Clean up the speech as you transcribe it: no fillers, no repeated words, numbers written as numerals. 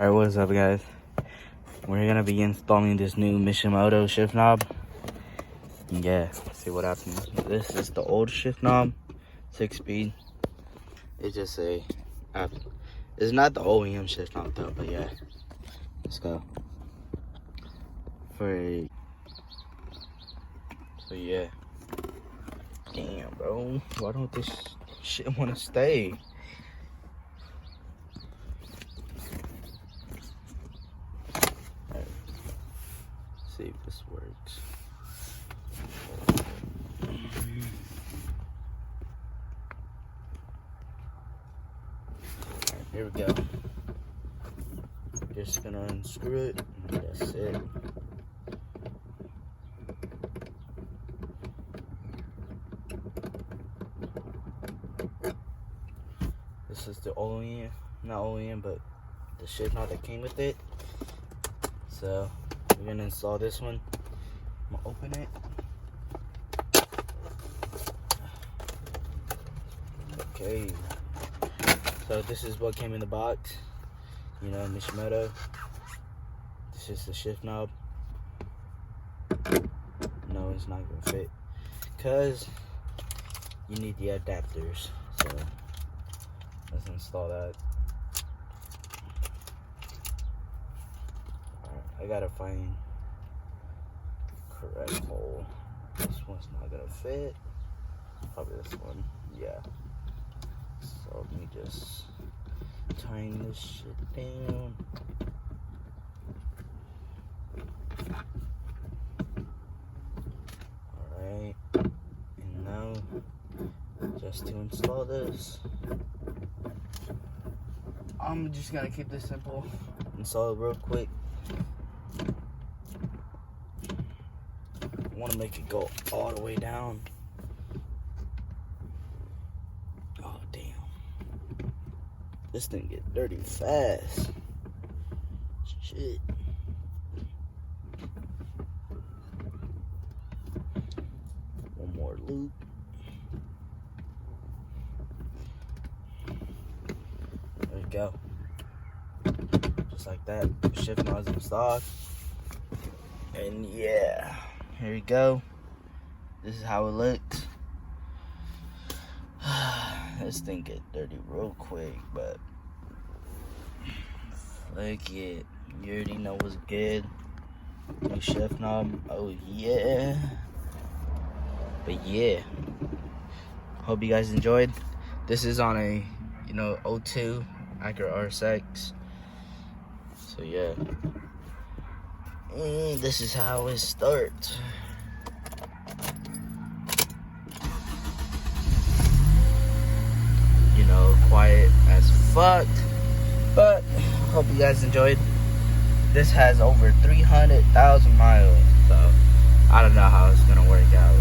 Alright, what is up, guys? We're gonna be installing this new Mishimoto shift knob. Yeah, see what happens. This is the old shift knob, 6-speed. It's just it's not the OEM shift knob though, but yeah. Let's go. So yeah. Damn, bro. Why don't this shit wanna stay? See if this works. Alright, here we go. Just gonna unscrew it. That's it. This is the OEM, not OEM, but the shift knob that came with it. So we're gonna install this one. I'm gonna open it. Okay. So this is what came in the box. You know, Mishimoto. This is the shift knob. No, it's not gonna fit because you need the adapters. So let's install that. I gotta find the correct hole. This one's not gonna fit. Probably this one. Yeah. So let me just tighten this shit down. Alright. And now, just to install this, I'm just gonna keep this simple. Install it real quick. I want to make it go all the way down. Oh damn, this thing get dirty fast. Shit. One more loop. There we go. Just like that. Shift knobs installed. And yeah. Here we go. This is how it looks. This thing get dirty real quick, but look it. You already know what's good. New shift knob. Oh yeah. But yeah. Hope you guys enjoyed. This is on a, '02 Acura RSX. So yeah. And this is how it starts. Quiet as fuck. But hope you guys enjoyed. This has over 300,000 miles. So I don't know how it's gonna work out.